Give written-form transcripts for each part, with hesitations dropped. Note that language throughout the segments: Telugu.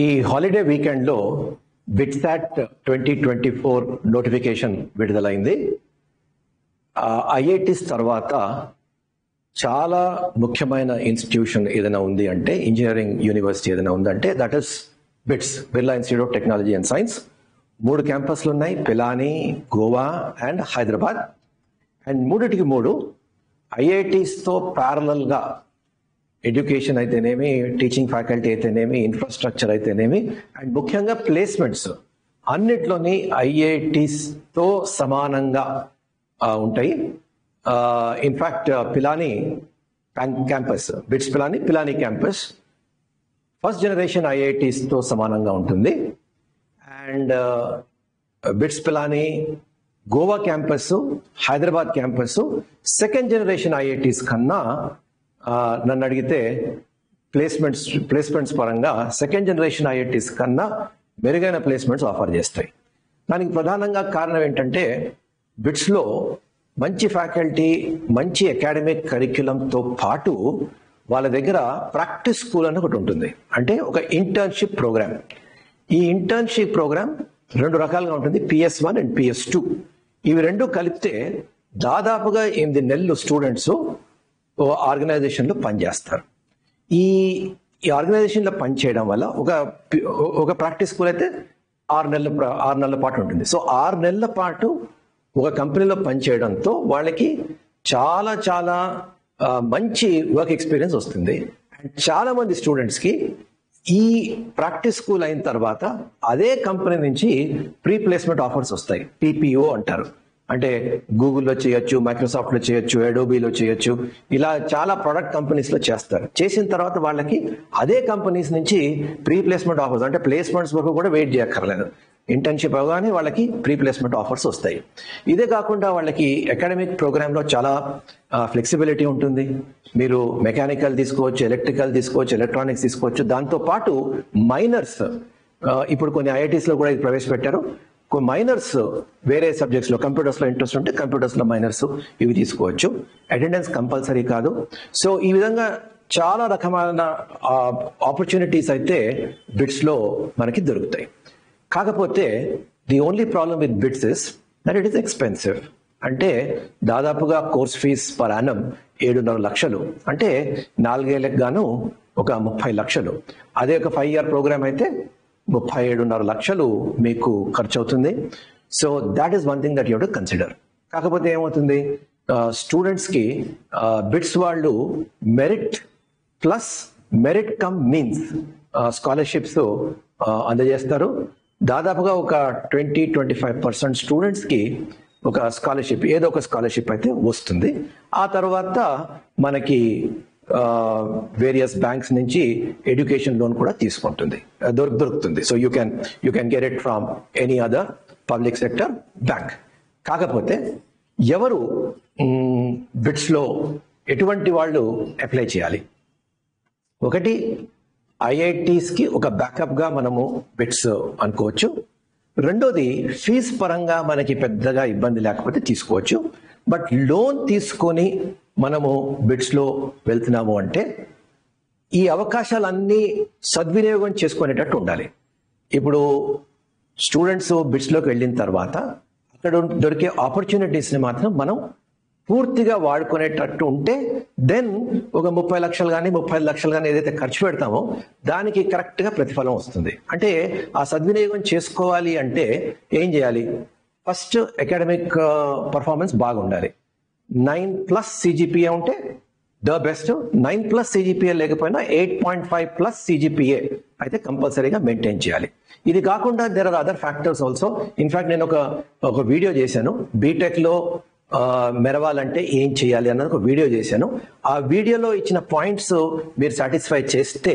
ఈ హాలిడే వీకెండ్లో బిట్సాట్ 2024 నోటిఫికేషన్ విడుదలైంది. ఐఐటీస్ తర్వాత చాలా ముఖ్యమైన ఇన్స్టిట్యూషన్ ఏదైనా ఉంది అంటే, ఇంజనీరింగ్ యూనివర్సిటీ ఏదైనా ఉందంటే that is BITS, Birla institute of technology and science. 3 క్యాంపస్లు ఉన్నాయి, పిలాని, గోవా అండ్ హైదరాబాద్. అండ్ మూడిటికి 3 ఐఐటీస్తో ప్యారలల్గా ఎడ్యుకేషన్ అయితేనేమి, టీచింగ్ ఫ్యాకల్టీ అయితేనేమి, ఇన్ఫ్రాస్ట్రక్చర్ అయితేనేమి, అండ్ ముఖ్యంగా ప్లేస్మెంట్స్ అన్నిట్లోని ఐఐటీస్తో సమానంగా ఉంటాయి. In fact Pilani campus, BITS Pilani campus first generation ఐఐటీస్తో సమానంగా ఉంటుంది. And BITS Pilani Goa campus, Hyderabad campus second generation IITs కన్నా నన్ను అడిగితే ప్లేస్మెంట్స్ పరంగా సెకండ్ జనరేషన్ ఐఐటీస్ కన్నా మెరుగైన ప్లేస్మెంట్స్ ఆఫర్ చేస్తాయి. దానికి ప్రధానంగా కారణం ఏంటంటే, బిట్స్లో మంచి ఫ్యాకల్టీ, మంచి అకాడమిక్ కరిక్యులంతో పాటు వాళ్ళ దగ్గర ప్రాక్టీస్ స్కూల్ అని ఒకటి ఉంటుంది, అంటే ఒక ఇంటర్న్షిప్ ప్రోగ్రామ్. ఈ ఇంటర్న్షిప్ ప్రోగ్రామ్ 2 రకాలుగా ఉంటుంది, PS1 అండ్ PS2. ఇవి 2 కలిపితే దాదాపుగా 8 నెలలు స్టూడెంట్స్ ఆర్గనైజేషన్లో పనిచేస్తారు. ఈ ఆర్గనైజేషన్లో పనిచేయడం వల్ల ఒక ప్రాక్టీస్ స్కూల్ అయితే 6 నెలల పాటు ఉంటుంది. సో 6 నెలల పాటు ఒక కంపెనీలో పనిచేయడంతో వాళ్ళకి చాలా చాలా మంచి వర్క్ ఎక్స్పీరియన్స్ వస్తుంది. అండ్ చాలా మంది స్టూడెంట్స్కి ఈ ప్రాక్టీస్ స్కూల్ అయిన తర్వాత అదే కంపెనీ నుంచి ప్రీ ప్లేస్మెంట్ ఆఫర్స్ వస్తాయి, PPO అంటారు. అంటే గూగుల్లో చేయొచ్చు, మైక్రోసాఫ్ట్లో చేయొచ్చు, అడోబీలో చేయొచ్చు, ఇలా చాలా ప్రొడక్ట్ కంపెనీస్లో చేస్తారు. చేసిన తర్వాత వాళ్ళకి అదే కంపెనీస్ నుంచి ప్రీ ప్లేస్మెంట్ ఆఫర్స్, అంటే ప్లేస్మెంట్స్ వరకు కూడా వెయిట్ చేయక్కర్లేదు. ఇంటర్న్షిప్ అవగానే వాళ్ళకి ప్రీ ప్లేస్మెంట్ ఆఫర్స్ వస్తాయి. ఇదే కాకుండా వాళ్ళకి అకాడమిక్ ప్రోగ్రాంలో చాలా ఫ్లెక్సిబిలిటీ ఉంటుంది. మీరు మెకానికల్ తీసుకోవచ్చు, ఎలక్ట్రికల్ తీసుకోవచ్చు, ఎలక్ట్రానిక్స్ తీసుకోవచ్చు. దాంతోపాటు మైనర్స్, ఇప్పుడు కొన్ని ఐఐటీస్లో కూడా ఇది ప్రవేశపెట్టారు. మైనర్స్ వేరే సబ్జెక్ట్స్లో, కంప్యూటర్స్లో ఇంట్రెస్ట్ ఉంటే కంప్యూటర్స్లో మైనర్స్ ఇవి తీసుకోవచ్చు. అటెండెన్స్ కంపల్సరీ కాదు. సో ఈ విధంగా చాలా రకమైన ఆపర్చునిటీస్ అయితే బిట్స్లో మనకి దొరుకుతాయి. కాకపోతే the only problem with bits is that it is expensive. అంటే దాదాపుగా కోర్స్ ఫీజ్ పర్ యానం 7.5 లక్షలు, అంటే 4 ఏళ్ళకి గాను ఒక 30 లక్షలు. అదే ఒక 5 ఇయర్ ప్రోగ్రామ్ అయితే 37.5 లక్షలు మీకు ఖర్చు అవుతుంది. So that is one thing that you have to consider. కాకపోతే ఏమవుతుంది, స్టూడెంట్స్కి బిట్స్ వాళ్ళు మెరిట్ కమ్ మీన్స్ స్కాలర్షిప్స్ అందజేస్తారు. దాదాపుగా ఒక 20-25% స్టూడెంట్స్కి ఒక స్కాలర్షిప్, ఏదో ఒక స్కాలర్షిప్ అయితే వస్తుంది. ఆ తర్వాత మనకి వేరియస్ బ్యాంక్స్ నుంచి ఎడ్యుకేషన్ లోన్ కూడా తీసుకుంటుంది, దొరుకుతుంది. So you can get it from any other public sector bank. కాకపోతే ఎవరు బిట్స్లో ఎటువంటి వాళ్ళు అప్లై చేయాలి? ఒకటి, ఐఐటీస్కి ఒక బ్యాకప్గా మనము బిట్స్ అనుకోవచ్చు. రెండోది, ఫీజు పరంగా మనకి పెద్దగా ఇబ్బంది లేకపోతే తీసుకోవచ్చు. బట్ లోన్ తీసుకొని మనము బిట్స్లో వెళ్తున్నాము అంటే ఈ అవకాశాలన్నీ సద్వినియోగం చేసుకునేటట్టు ఉండాలి. ఇప్పుడు స్టూడెంట్స్ బిట్స్లోకి వెళ్ళిన తర్వాత అక్కడ దొరికే ఆపర్చునిటీస్ని మాత్రం మనం పూర్తిగా వాడుకునేటట్టు ఉంటే దెన్ ఒక 30 లక్షలు కానీ 35 లక్షలు కానీ ఏదైతే ఖర్చు పెడతామో దానికి కరెక్ట్గా ప్రతిఫలం వస్తుంది. అంటే ఆ సద్వినియోగం చేసుకోవాలి అంటే ఏం చేయాలి? ఫస్ట్, అకాడమిక్ పర్ఫార్మెన్స్ బాగుండాలి. 9+ CGPA ఉంటే ద బెస్ట్. 9+ CGPA లేకపోయినా 8.5+ CGPA అయితే కంపల్సరీగా మెయింటైన్ చేయాలి. ఇది కాకుండా there are other factors also. In fact నేను ఒక వీడియో చేశాను, బీటెక్లో మెరవాలంటే ఏం చేయాలి అన్నది ఒక వీడియో చేశాను. ఆ వీడియోలో ఇచ్చిన పాయింట్స్ మీరు సాటిస్ఫై చేస్తే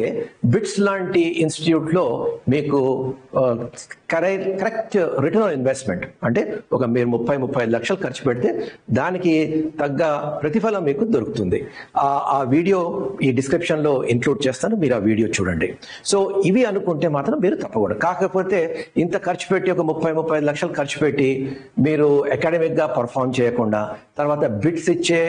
బిట్స్ లాంటి ఇన్స్టిట్యూట్లో మీకు కరెక్ట్ రిటర్న్ ఆన్ ఇన్వెస్ట్మెంట్, అంటే మీరు 30-35 లక్షలు ఖర్చు పెడితే దానికి తగ్గ ప్రతిఫలం మీకు దొరుకుతుంది. ఆ వీడియో ఈ డిస్క్రిప్షన్లో ఇంక్లూడ్ చేస్తాను, మీరు ఆ వీడియో చూడండి. సో ఇవి అనుకుంటే మాత్రం మీరు తప్పకూడదు. కాకపోతే ఇంత ఖర్చు పెట్టి ఒక 30-35 లక్షలు ఖర్చు పెట్టి మీరు అకాడమిక్గా పర్ఫామ్ చేయకుండా లేకుండా, తర్వాత బిట్స్ ఇచ్చే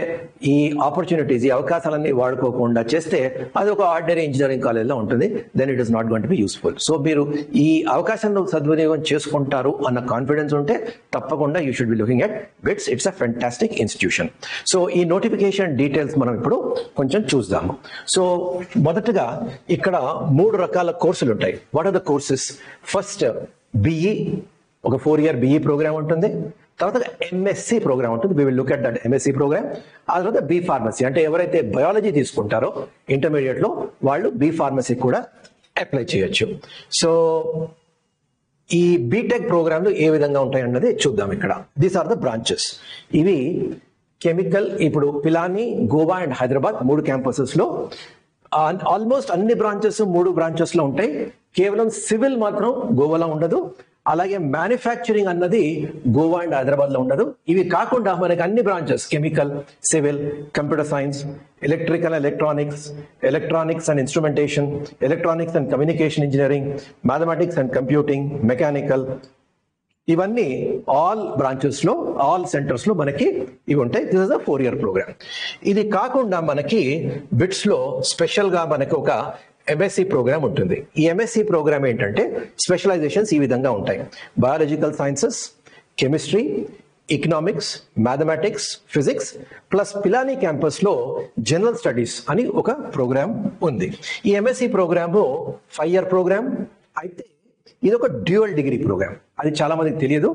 ఈ ఆపర్చునిటీస్, ఈ అవకాశాలన్నీ వాడుకోకుండా చేస్తే అది ఒక ఆర్డినరీ ఇంజనీరింగ్ కాలేజ్లో ఉంటుంది. Then it is not going to be useful. So మీరు ఈ అవకాశాన్ని సద్వినియోగం చేసుకుంటారు అన్న కాన్ఫిడెన్స్ ఉంటే తప్పకుండా you should be looking at BITS. It's a fantastic institution. So ఈ నోటిఫికేషన్ డీటెయిల్స్ మనం ఇప్పుడు కొంచెం చూద్దాము. సో మొదటగా ఇక్కడ 3 రకాల కోర్సులు ఉంటాయి. What are the courses? First BE, ఒక 4-year బిఈ ప్రోగ్రామ్ ఉంటుంది. తర్వాత ఎంఎస్సి ప్రోగ్రామ్ ఉంటుంది. We will look at that MSc program. ఆ తర్వాత బి ఫార్మసీ, అంటే ఎవరైతే బయాలజీ తీసుకుంటారో ఇంటర్మీడియట్ లో వాళ్ళు బి ఫార్మసీ కూడా అప్లై చేయొచ్చు. సో ఈ బీటెక్ ప్రోగ్రాంలు ఏ విధంగా ఉంటాయి అన్నది చూద్దాం. ఇక్కడ దీస్ ఆర్ ద బ్రాంచెస్. ఇవి కెమికల్, ఇప్పుడు పిలాని, గోవా అండ్ హైదరాబాద్ 3 క్యాంపసెస్ లో ఆల్మోస్ట్ అన్ని బ్రాంచెస్ 3 బ్రాంచెస్ లో ఉంటాయి. కేవలం సివిల్ మాత్రం గోవాలో ఉండదు. అలాగే మ్యానుఫ్యాక్చరింగ్ అన్నది గోవా అండ్ హైదరాబాద్ లో ఉండదు. ఇవి కాకుండా మనకి అన్ని branches, chemical, civil, computer science, electrical, electronics and instrumentation, electronics and communication engineering, mathematics and computing, mechanical, ఇవన్నీ ఆల్ బ్రాంచెస్ లో, ఆల్ సెంటర్స్ లో మనకి ఇవి ఉంటాయి. This is a 4-year program. ఇది కాకుండా మనకి బిట్స్ లో స్పెషల్ గా మనకి ఒక ఎంఎస్సి ప్రోగ్రామ్ ఉంటుంది. ఈ ఎంఎస్సి ప్రోగ్రామ్ ఏంటంటే స్పెషలైజేషన్స్ ఈ విధంగా ఉంటాయి. Biological sciences, chemistry, economics, mathematics, physics, plus Pilani campus లో జనరల్ స్టడీస్ అని ఒక ప్రోగ్రామ్ ఉంది. ఈ ఎంఎస్సి ప్రోగ్రామ్ 5-year ప్రోగ్రామ్ అయితే ఇది ఒక డ్యూయల్ డిగ్రీ ప్రోగ్రామ్. అది చాలా మందికి తెలియదు.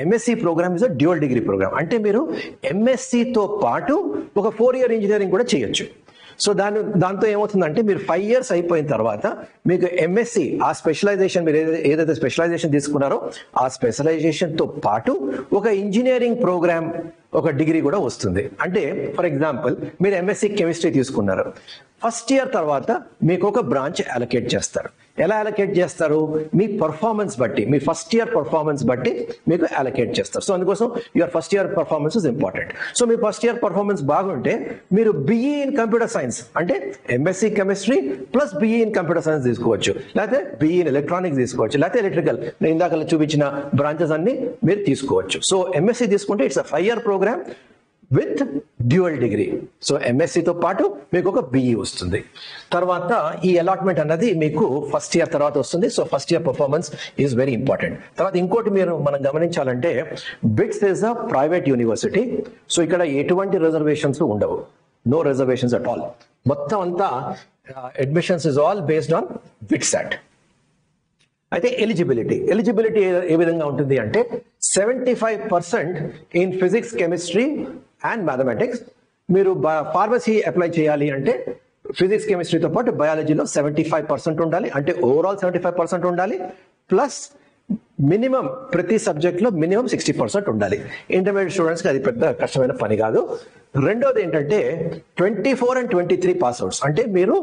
MSc program is a dual degree program. అంటే మీరు ఎంఎస్సితో పాటు ఒక 4-year ఇంజనీరింగ్ కూడా చేయొచ్చు. సో దాంతో ఏమవుతుందంటే మీరు 5 years అయిపోయిన తర్వాత మీకు ఎంఎస్సి, ఆ స్పెషలైజేషన్, మీరు ఏదైతే స్పెషలైజేషన్ తీసుకున్నారో ఆ స్పెషలైజేషన్ తో పాటు ఒక ఇంజనీరింగ్ ప్రోగ్రామ్, ఒక డిగ్రీ కూడా వస్తుంది. అంటే ఫర్ ఎగ్జాంపుల్ మీరు ఎంఎస్సి కెమిస్ట్రీ తీసుకున్నారు, ఫస్ట్ ఇయర్ తర్వాత మీకు ఒక బ్రాంచ్ అలొకేట్ చేస్తారు. ఎలా అలొకేట్ చేస్తారు? మీ పర్ఫార్మెన్స్ బట్టి, మీ ఫస్ట్ ఇయర్ పర్ఫార్మెన్స్ బట్టి మీకు అలొకేట్ చేస్తారు. సో అందుకోసం your first year performance is important. So మీ ఫస్ట్ ఇయర్ పర్ఫార్మెన్స్ బాగుంటే మీరు బిఈ ఇన్ కంప్యూటర్ సైన్స్, అంటే MSc chemistry plus BE in computer science తీసుకోవచ్చు, లేకపోతే బిఈ ఇన్ ఎలక్ట్రానిక్స్ తీసుకోవచ్చు, లేకపోతే ఎలక్ట్రికల్, నేను ఇందాక చూపించిన బ్రాంచెస్ అన్ని మీరు తీసుకోవచ్చు. సో ఎంఎస్సి తీసుకుంటే it's a 5-year programme with dual degree. So ఎంఎస్సితో పాటు మీకు ఒక బిఈ వస్తుంది. తర్వాత ఈ అలాట్మెంట్ అన్నది మీకు ఫస్ట్ ఇయర్ తర్వాత వస్తుంది. So first year performance is very important. తర్వాత ఇంకోటి మనం గమనించాలంటే BITS is a private university. So ఇక్కడ ఎటువంటి రిజర్వేషన్స్ ఉండవు, నో రిజర్వేషన్స్ అట్ ఆల్. మొత్తం అంతా admissions is all based on BITSAT. అయితే ఎలిజిబిలిటీ ఏ విధంగా ఉంటుంది అంటే 75% in physics, chemistry and mathematics. మీరు ఫార్మసీ అప్లై చేయాలి అంటే ఫిజిక్స్, కెమిస్ట్రీతో పాటు బయాలజీలో 75% ఉండాలి. అంటే ఓవరాల్ 75% ఉండాలి. ప్లస్ మినిమం ప్రతి సబ్జెక్ట్ లో మినిమం 60% ఉండాలి. ఇంటర్మీడియట్ స్టూడెంట్స్ కి అది పెద్ద కష్టమైన పని కాదు. రెండోది ఏంటంటే 24 and 23 పాస్ అవుట్స్, అంటే మీరు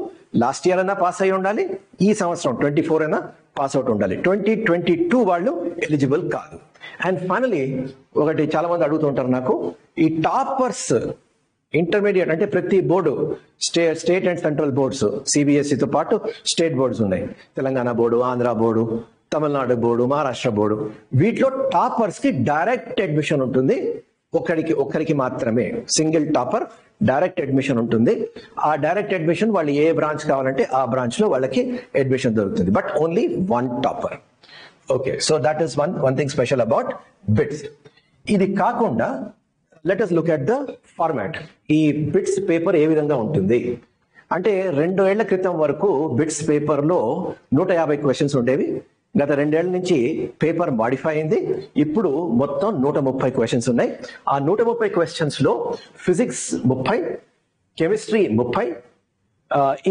లాస్ట్ ఇయర్ అయినా పాస్ అయి ఉండాలి, ఈ సంవత్సరం 24 అయినా పాస్ అవుట్ ఉండాలి. 2022 వాళ్ళు ఎలిజిబుల్ కాదు. అండ్ ఫైనలీ ఒకటి చాలా మంది అడుగుతుంటారు నాకు, ఈ టాపర్స్ ఇంటర్మీడియట్ అంటే ప్రతి board, state and central boards, సిబిఎస్ఈతో పాటు స్టేట్ బోర్డ్స్ ఉన్నాయి, Telangana board, Andhra board, Tamil Nadu board, Maharashtra board. వీటిలో టాపర్స్ కి డైరెక్ట్ అడ్మిషన్ ఉంటుంది. ఒక్కరికి మాత్రమే, సింగిల్ టాపర్ డైరెక్ట్ అడ్మిషన్ ఉంటుంది. ఆ డైరెక్ట్ అడ్మిషన్ వాళ్ళు ఏ బ్రాంచ్ కావాలంటే ఆ బ్రాంచ్ లో వాళ్ళకి అడ్మిషన్ దొరుకుతుంది. But only 1 topper. Okay, so that is one thing special about bits. ఇది కాకుండా let us look at the format. ఈ బిట్స్ పేపర్ ఏ విధంగా ఉంటుంది అంటే 2 ఏళ్ల క్రితం వరకు బిట్స్ పేపర్ లో 150 క్వశ్చన్స్ ఉండేవి. గత 2 ఏళ్ల నుంచి పేపర్ మాడిఫై అయింది. ఇప్పుడు మొత్తం 130 క్వశ్చన్స్ ఉన్నాయి. ఆ 130 క్వశ్చన్స్ లో physics 30, chemistry 30,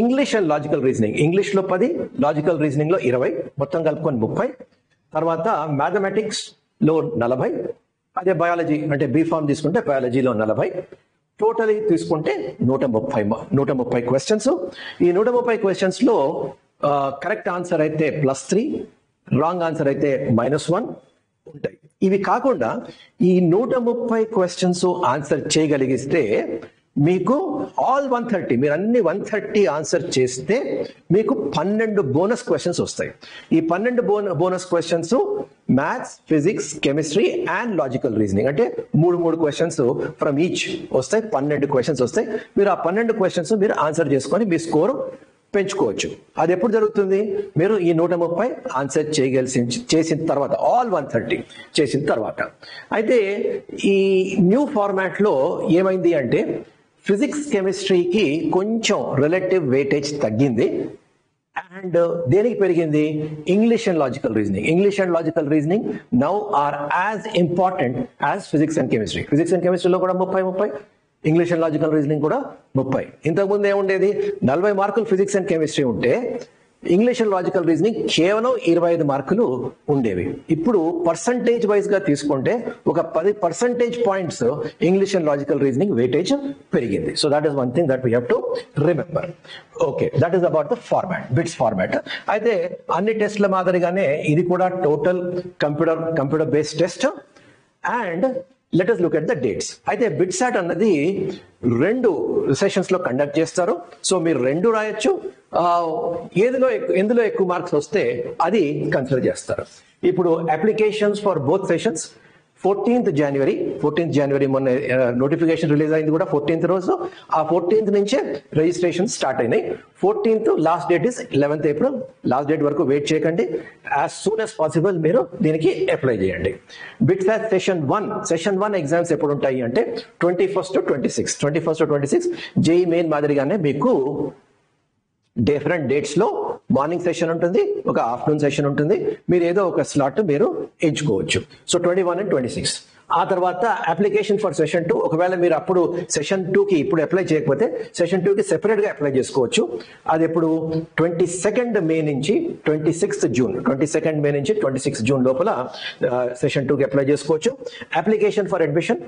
English and logical reasoning, English లో 10, లాజికల్ రీజనింగ్ లో 20, మొత్తం కలుపుకొని 30. తర్వాత మ్యాథమెటిక్స్ లో 40, అదే బయాలజీ అంటే బీఫామ్ తీసుకుంటే బయాలజీలో 40. టోటలీ తీసుకుంటే 130 క్వశ్చన్స్. ఈ 130 క్వశ్చన్స్ లో కరెక్ట్ ఆన్సర్ అయితే +3, రాంగ్ ఆన్సర్ అయితే -1 ఉంటాయి. ఇవి కాకుండా ఈ 130 క్వశ్చన్స్ ఆన్సర్ చేయగలిగిస్తే మీకు ఆల్ 130 మీరు అన్ని 130 ఆన్సర్ చేస్తే మీకు 12 బోనస్ క్వశ్చన్స్ వస్తాయి. ఈ 12 bonus questions maths, physics, chemistry and logical reasoning అంటే మూడు క్వశ్చన్స్ ఫ్రమ్ ఈచ్ వస్తాయి. 12 క్వశ్చన్స్ వస్తాయి. మీరు ఆ 12 క్వశ్చన్స్ మీరు ఆన్సర్ చేసుకొని మీ స్కోర్ పెంచుకోవచ్చు. అది ఎప్పుడు జరుగుతుంది? మీరు ఈ 130 ఆన్సర్ చేసిన తర్వాత, ఆల్ 130 చేసిన తర్వాత. అయితే ఈ న్యూ ఫార్మాట్ లో ఏమైంది అంటే ఫిజిక్స్, కెమిస్ట్రీకి కొంచెం రిలేటివ్ వెయిటేజ్ తగ్గింది. అండ్ దేనికి పెరిగింది? English and logical reasoning. English and logical reasoning now are as important as physics and chemistry. Physics and కెమిస్ట్రీలో కూడా 30, ఇంగ్లీష్ అండ్ లాజికల్ రీజనింగ్ కూడా 30. ఇంతకుముందు ఏముండేది? 40 మార్కులు ఫిజిక్స్ అండ్ కెమిస్ట్రీ ఉంటే ఇంగ్లీష్ అండ్ లాజికల్ రీజనింగ్ కేవలం 25 మార్కులు ఉండేవి. ఇప్పుడు పర్సంటేజ్ వైజ్ గా తీసుకుంటే ఒక 10% points English and logical reasoning weightage పెరిగింది. So that is one thing that we have to remember. Okay, that is about the format, BITS format. అయితే అన్ని టెస్ట్ల మాదిరిగానే ఇది కూడా total computer based test. And let us look at the dates. అయితే బిట్సాట్ అన్నది 2 సెషన్స్ లో కండక్ట్ చేస్తారు. సో మీరు 2 రాయొచ్చు. ఎందులో ఎక్కువ మార్క్స్ వస్తే అది కన్సిడర్ చేస్తారు. ఇప్పుడు applications for both sessions 14th జనవరి మొన్న నోటిఫికేషన్ రిలీజ్ అయింది కూడా 14th రోజు. ఆ 14th నుంచే రిజిస్ట్రేషన్ స్టార్ట్ అయినాయి. 14th last date is 11th April. Last date వరకు వెయిట్ చేయకండి. యాజ్ సూన్ యాజ్ పాసిబుల్ మీరు దీనికి అప్లై చేయండి. బిట్సాట్ సెషన్ 1 ఎగ్జామ్స్ ఎప్పుడు ఉంటాయి అంటే 21st to 26 జేఈ మెయిన్ మాదిరిగానే మీకు డిఫరెంట్ డేట్స్ లో మార్నింగ్ సెషన్ ఉంటుంది, ఒక ఆఫ్టర్నూన్ సెషన్ ఉంటుంది. మీరు ఏదో ఒక స్లాట్ మీరు ఎంచుకోవచ్చు. So 21 and 26. ఆ తర్వాత అప్లికేషన్ ఫర్ సెషన్ 2. ఒకవేళ మీరు అప్పుడు సెషన్ 2కి ఇప్పుడు అప్లై చేయకపోతే సెషన్ 2కి సెపరేట్ గా అప్లై చేసుకోవచ్చు. అది ఎప్పుడు 22nd మే నుంచి 26th జూన్ 26 జూన్ లోపల సెషన్ 2కి అప్లై చేసుకోవచ్చు. అప్లికేషన్ ఫర్ అడ్మిషన్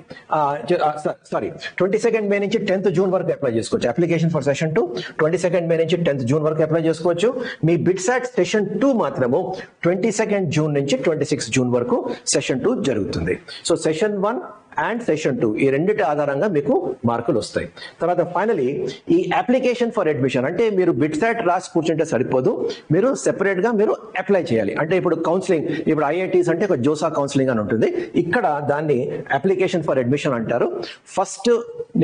22nd మే నుంచి 10th జూన్ వరకు అప్లై చేసుకోవచ్చు. అప్లికేషన్ ఫర్ సెషన్ 2 22nd మే నుంచి 10th జూన్ వరకు అప్లై చేసుకోవచ్చు. మీ బిట్సాట్ సెషన్ 2 మాత్రము 22nd జూన్ నుంచి 26 జూన్ వరకు సెషన్ 2 జరుగుతుంది. సో సెషన్ 1 అండ్ సెషన్ 2 ఈ రెండింటి ఆధారంగా మీకు మార్కులు వస్తాయి. తర్వాత ఫైనలీ ఈ అప్లికేషన్ ఫర్ అడ్మిషన్ అంటే మీరు బిట్సాట్ రాసి కూర్చుంటే సరిపోదు, మీరు సెపరేట్ గా మీరు అప్లై చేయాలి. అంటే ఇప్పుడు కౌన్సిలింగ్, ఇప్పుడు ఐఐటీస్ అంటే ఒక జోసా కౌన్సిలింగ్ అని ఉంటుంది, ఇక్కడ దాన్ని అప్లికేషన్ ఫర్ అడ్మిషన్ అంటారు. 1st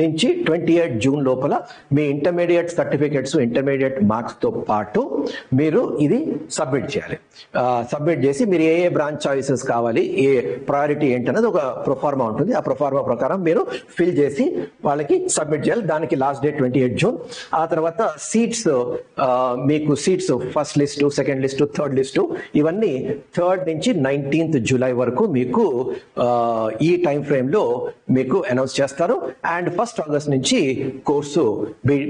నుంచి 28 జూన్ లోపల మీ ఇంటర్మీడియట్ సర్టిఫికెట్స్, ఇంటర్మీడియట్ మార్క్స్ తో పాటు మీరు ఇది సబ్మిట్ చేయాలి. సబ్మిట్ చేసి మీరు ఏ బ్రాంచ్ చాయిసెస్ కావాలి, ఏ ప్రయారిటీ ఏంటనేది ఒక ప్రొఫార్మా ఉంటుంది. ఆ ప్రొఫార్మా ప్రకారం మీరు ఫిల్ చేసి వాళ్ళకి సబ్మిట్ చేయాలి. దానికి లాస్ట్ డేట్ 28 జూన్. ఆ తర్వాత సీట్స్, మీకు seats first list, second list, third list ఇవన్నీ 3rd నుంచి 19th జూలై వరకు మీకు ఈ టైం ఫ్రేమ్ లో మీకు అనౌన్స్ చేస్తారు. అండ్ 1st ఆగస్ట్ నుంచి కోర్సు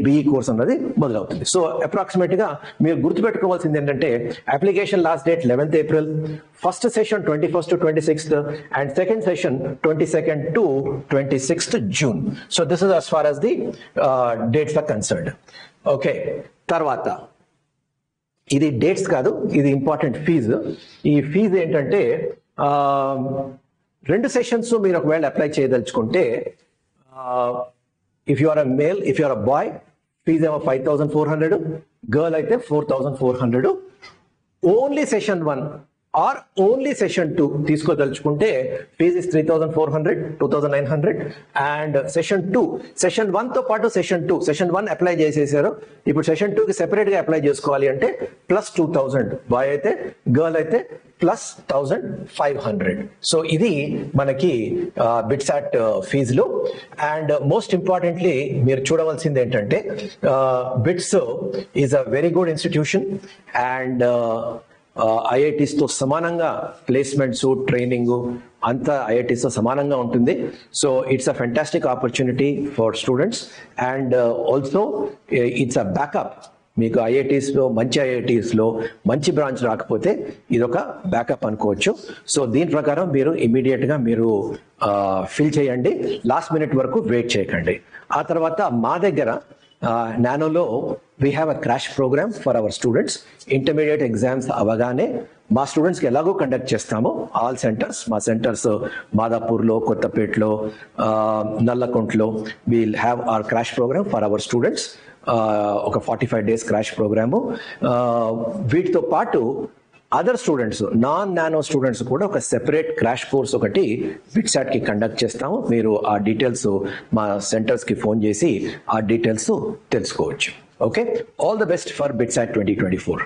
బిఈ కోర్స్ అన్నది మొదలవుతుంది. సో అప్రాక్సిమేట్ గా మీరు గుర్తుపెట్టుకోవాల్సింది ఏంటంటే application last date 11th April, first session 21st to 26th and second session 22nd to 26th June. So this is as far as the dates are concerned. Okay, తర్వాత ఇది డేట్స్ కాదు, ఇది ఇంపార్టెంట్ ఫీజు. ఈ ఫీజు ఏంటంటే 2 సెషన్స్ మీరు ఒకవేళ అప్లై చేయదలుచుకుంటే if you are a male, if you are a boy fee ఏమో 5,400, గర్ల్ అయితే 4,400. Only session 1 or only session 2 తీసుకోదలుచుకుంటే ఫీజ్ ఇస్ 3,400, 2,900. అండ్ సెషన్ 1 తో పాటు సెషన్ 1 అప్లై చేసేసారు. ఇప్పుడు సెషన్ 2 కి సెపరేట్ గా అప్లై చేసుకోవాలి అంటే ప్లస్ 2,000 బాయ్ అయితే, గర్ల్ అయితే ప్లస్ 1,500. సో ఇది మనకి బిట్సాట్ ఫీజులు. అండ్ మోస్ట్ ఇంపార్టెంట్లీ మీరు చూడవలసింది ఏంటంటే bits is a very good institution. And IITs తో సమానంగా ప్లేస్మెంట్స్, ట్రైనింగ్ అంతా ఐఐటీస్ తో సమానంగా ఉంటుంది. So it's a fantastic opportunity for students. And also it's a backup. మీకు ఐఐటీస్లో మంచి బ్రాంచ్ రాకపోతే ఇది ఒక బ్యాకప్ అనుకోవచ్చు. సో దీని ప్రకారం మీరు ఇమీడియట్ గా మీరు ఫిల్ చేయండి, లాస్ట్ మినిట్ వరకు వెయిట్ చేయకండి. ఆ తర్వాత మా దగ్గర నానోలో we have a crash programme for our students. Intermediate exams అవగానే మా స్టూడెంట్స్కి ఎలాగో కండక్ట్ చేస్తామో ఆల్ సెంటర్స్, మా సెంటర్స్ మాదాపూర్లో, కొత్తపేటలో, నల్లకుంటలో we'll have our crash programme for our students. ఒక 45 days క్రాష్ ప్రోగ్రాము. వీటితో పాటు other students, non Nano students కూడా ఒక సెపరేట్ క్రాష్ కోర్స్ ఒకటి బిట్సాట్కి కండక్ట్ చేస్తాము. మీరు ఆ డీటెయిల్స్ మా సెంటర్స్కి ఫోన్ చేసి ఆ డీటెయిల్స్ తెలుసుకోవచ్చు. Okay, all the best for BITSAT 2024.